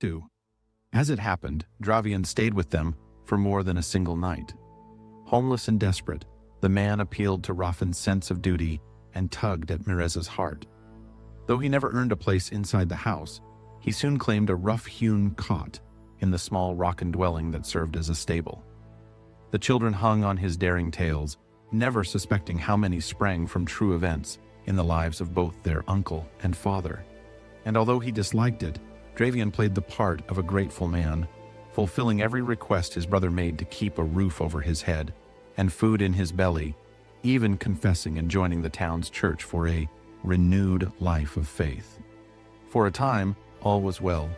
2. As it happened, Davian stayed with them for more than a single night. Homeless and desperate, the man appealed to Rafin's sense of duty and tugged at Mireza's heart. Though he never earned a place inside the house, he soon claimed a rough-hewn cot in the small rockin' dwelling that served as a stable. The children hung on his daring tales, never suspecting how many sprang from true events in the lives of both their uncle and father. And although he disliked it, Davian played the part of a grateful man, fulfilling every request his brother made to keep a roof over his head and food in his belly, even confessing and joining the town's church for a renewed life of faith. For a time, all was well.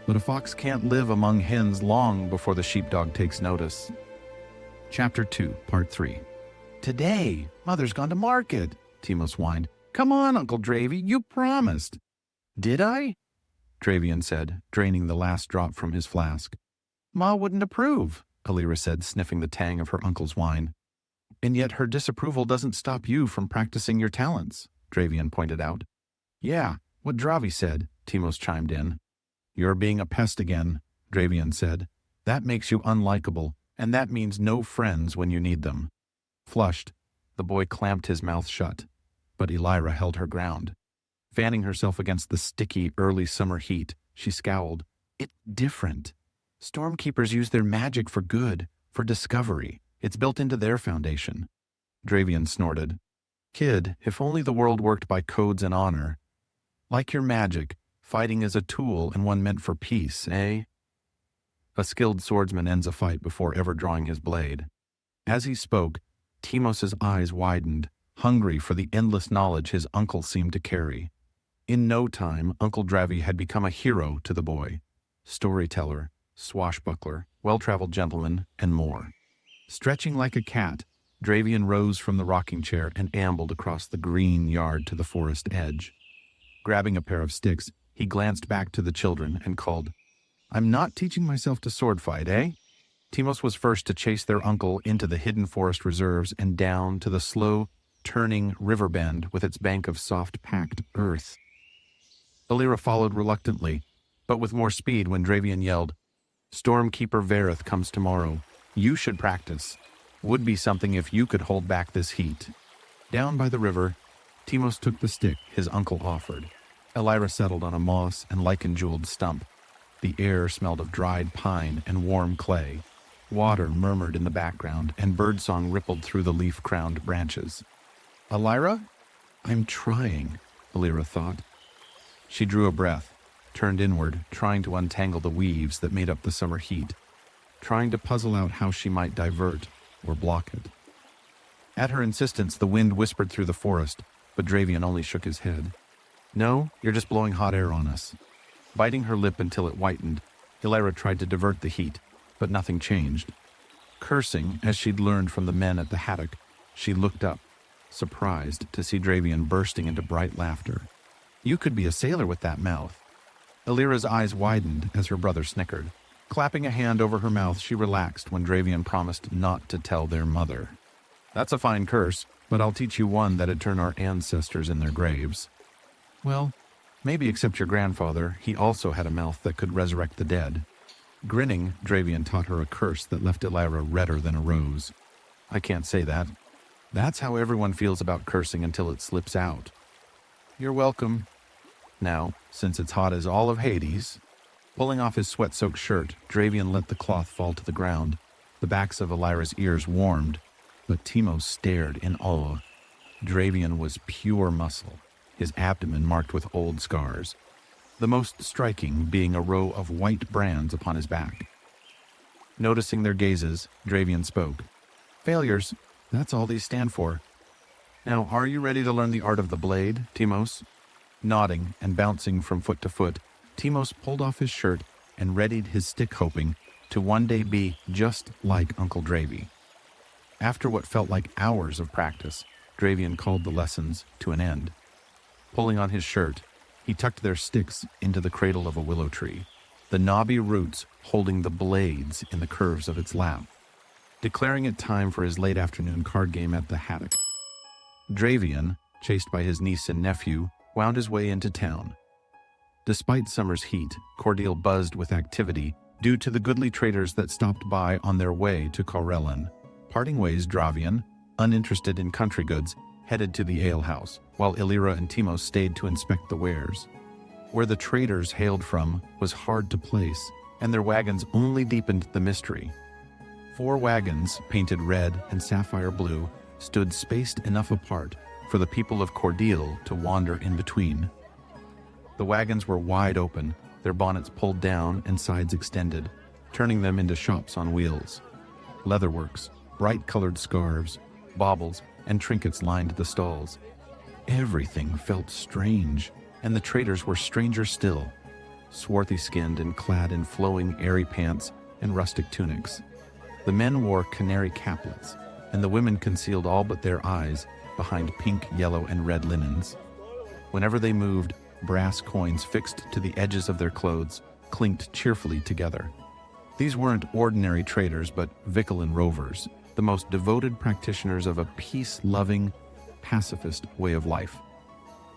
But a fox can't live among hens long before the sheepdog takes notice. Chapter 2, Part 3. "Today, Mother's gone to market," Timos whined. "Come on, Uncle Dravy, you promised." "Did I?" Davian said, draining the last drop from his flask. "Ma wouldn't approve," Alira said, sniffing the tang of her uncle's wine. "And yet her disapproval doesn't stop you from practicing your talents," Davian pointed out. "Yeah, what Dravi said," Timos chimed in. "You're being a pest again," Davian said. "That makes you unlikable, and that means no friends when you need them." Flushed, the boy clamped his mouth shut, but Elira held her ground. Fanning herself against the sticky early summer heat, she scowled. "It's different. Stormkeepers use their magic for good, for discovery. It's built into their foundation." Davian snorted. "Kid, if only the world worked by codes and honor. Like your magic, fighting is a tool and one meant for peace, eh?" A skilled swordsman ends a fight before ever drawing his blade. As he spoke, Timos's eyes widened, hungry for the endless knowledge his uncle seemed to carry. In no time, Uncle Dravi had become a hero to the boy. Storyteller, swashbuckler, well-traveled gentleman, and more. Stretching like a cat, Davian rose from the rocking chair and ambled across the green yard to the forest edge. Grabbing a pair of sticks, he glanced back to the children and called, "I'm not teaching myself to sword fight, eh?" Timos was first to chase their uncle into the hidden forest reserves and down to the slow, turning river bend with its bank of soft, packed earth. Alira followed reluctantly, but with more speed when Davian yelled, "Stormkeeper Vareth comes tomorrow. You should practice. Would be something if you could hold back this heat." Down by the river, Timos took the stick his uncle offered. Alira settled on a moss and lichen-jeweled stump. The air smelled of dried pine and warm clay. Water murmured in the background, and birdsong rippled through the leaf-crowned branches. "Alira? I'm trying," Alira thought. She drew a breath, turned inward, trying to untangle the weaves that made up the summer heat, trying to puzzle out how she might divert or block it. At her insistence, the wind whispered through the forest, but Davian only shook his head. "No, you're just blowing hot air on us." Biting her lip until it whitened, Alira tried to divert the heat, but nothing changed. Cursing, as she'd learned from the men at the haddock, she looked up, surprised to see Davian bursting into bright laughter. "You could be a sailor with that mouth." Alira's eyes widened as her brother snickered. Clapping a hand over her mouth, she relaxed when Davian promised not to tell their mother. "That's a fine curse, but I'll teach you one that'd turn our ancestors in their graves." "Well, maybe except your grandfather, he also had a mouth that could resurrect the dead." Grinning, Davian taught her a curse that left Elira redder than a rose. "I can't say that. That's how everyone feels about cursing until it slips out." "You're welcome." Now, since it's hot as all of Hades. Pulling off his sweat-soaked shirt, Davian let the cloth fall to the ground. The backs of Elira's ears warmed, but Timos stared in awe. Davian was pure muscle, his abdomen marked with old scars, the most striking being a row of white brands upon his back. Noticing their gazes, Davian spoke. "Failures, that's all these stand for. Now, are you ready to learn the art of the blade, Timos?" Nodding and bouncing from foot to foot, Timos pulled off his shirt and readied his stick, hoping to one day be just like Uncle Dravy. After what felt like hours of practice, Davian called the lessons to an end. Pulling on his shirt, he tucked their sticks into the cradle of a willow tree, the knobby roots holding the blades in the curves of its lap. Declaring it time for his late afternoon card game at the haddock, Davian, chased by his niece and nephew, wound his way into town. Despite summer's heat, Cordeal buzzed with activity due to the goodly traders that stopped by on their way to Corellon. Parting ways, Davian, uninterested in country goods, headed to the alehouse, while Illyra and Timos stayed to inspect the wares. Where the traders hailed from was hard to place, and their wagons only deepened the mystery. 4 wagons, painted red and sapphire blue, stood spaced enough apart for the people of Cordeal to wander in between. The wagons were wide open, their bonnets pulled down and sides extended, turning them into shops on wheels. Leatherworks, bright-colored scarves, baubles, and trinkets lined the stalls. Everything felt strange, and the traders were stranger still, swarthy-skinned and clad in flowing, airy pants and rustic tunics. The men wore canary caplets, and the women concealed all but their eyes behind pink, yellow, and red linens. Whenever they moved, brass coins fixed to the edges of their clothes clinked cheerfully together. These weren't ordinary traders, but Vickelin rovers, the most devoted practitioners of a peace-loving, pacifist way of life.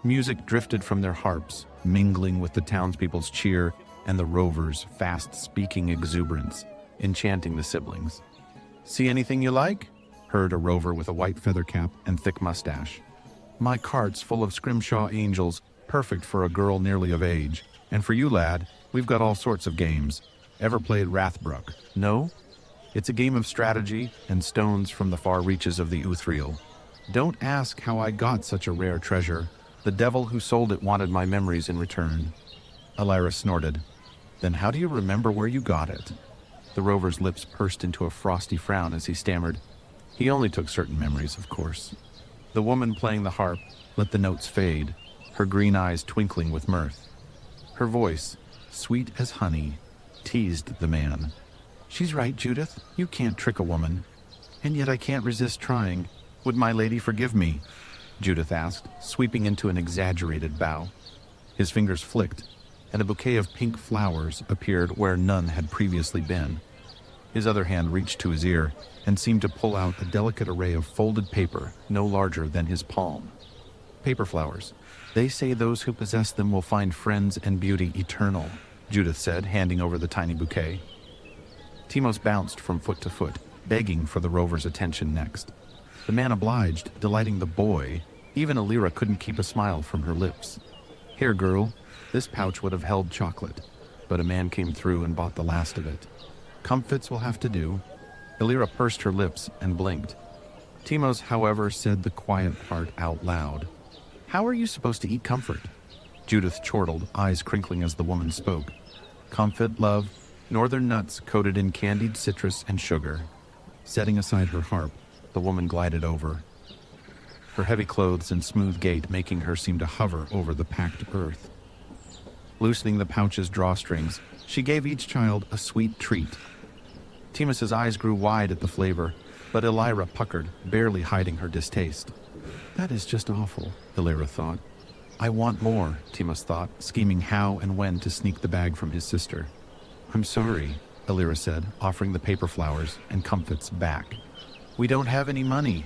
Music drifted from their harps, mingling with the townspeople's cheer and the rovers' fast-speaking exuberance, enchanting the siblings. "See anything you like?" heard a rover with a white feather cap and thick mustache. "My cart's full of scrimshaw angels, perfect for a girl nearly of age. And for you, lad, we've got all sorts of games. Ever played Rathbrook? No? It's a game of strategy and stones from the far reaches of the Uthriel. Don't ask how I got such a rare treasure. The devil who sold it wanted my memories in return." Illyra snorted. "Then how do you remember where you got it?" The rover's lips pursed into a frosty frown as he stammered. He only took certain memories, of course. The woman playing the harp let the notes fade, her green eyes twinkling with mirth. Her voice, sweet as honey, teased the man. "She's right, Judith. You can't trick a woman. And yet I can't resist trying. Would my lady forgive me?" Judith asked, sweeping into an exaggerated bow. His fingers flicked, and a bouquet of pink flowers appeared where none had previously been. His other hand reached to his ear and seemed to pull out a delicate array of folded paper no larger than his palm. "Paper flowers. They say those who possess them will find friends and beauty eternal," Judith said, handing over the tiny bouquet. Timos bounced from foot to foot, begging for the rover's attention next. The man obliged, delighting the boy. Even Illyra couldn't keep a smile from her lips. "Here, girl, this pouch would have held chocolate, but a man came through and bought the last of it. Comfits will have to do." Illyra pursed her lips and blinked. Timos, however, said the quiet part out loud. "How are you supposed to eat comfort?" Judith chortled, eyes crinkling as the woman spoke. "Comfit, love, northern nuts coated in candied citrus and sugar." Setting aside her harp, the woman glided over, her heavy clothes and smooth gait making her seem to hover over the packed earth. Loosening the pouch's drawstrings, she gave each child a sweet treat. Timos's eyes grew wide at the flavor, but Illyra puckered, barely hiding her distaste. "That is just awful," Illyra thought. "I want more," Timos thought, scheming how and when to sneak the bag from his sister. "I'm sorry," Illyra said, offering the paper flowers and comfits back. "We don't have any money."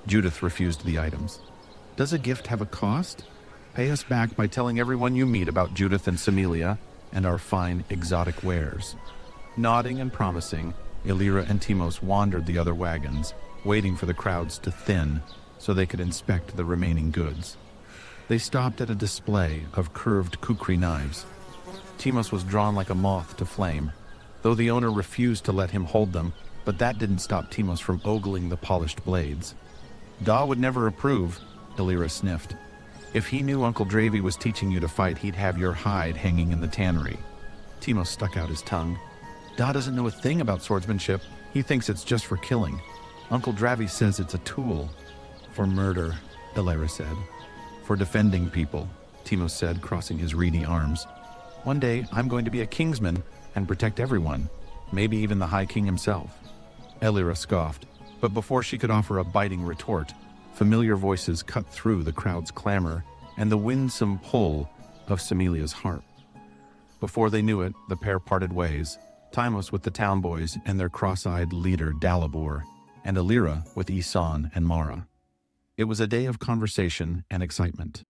Judith refused the items. "Does a gift have a cost? Pay us back by telling everyone you meet about Judith and Samilia and our fine exotic wares." Nodding and promising, Illyra and Timos wandered the other wagons, waiting for the crowds to thin so they could inspect the remaining goods. They stopped at a display of curved kukri knives. Timos was drawn like a moth to flame, though the owner refused to let him hold them, but that didn't stop Timos from ogling the polished blades. "Da would never approve," Illyra sniffed. "If he knew Uncle Dravy was teaching you to fight, he'd have your hide hanging in the tannery." Timos stuck out his tongue. "Da doesn't know a thing about swordsmanship. He thinks it's just for killing. Uncle Dravy says it's a tool." "For murder," Illyra said. "For defending people," Timos said, crossing his reedy arms. "One day, I'm going to be a kingsman and protect everyone, maybe even the High King himself." Illyra scoffed, but before she could offer a biting retort, familiar voices cut through the crowd's clamor and the winsome pull of Samilia's harp. Before they knew it, the pair parted ways, Timos with the town boys and their cross-eyed leader Dalibor, and Illyra with Isan and Mara. It was a day of conversation and excitement.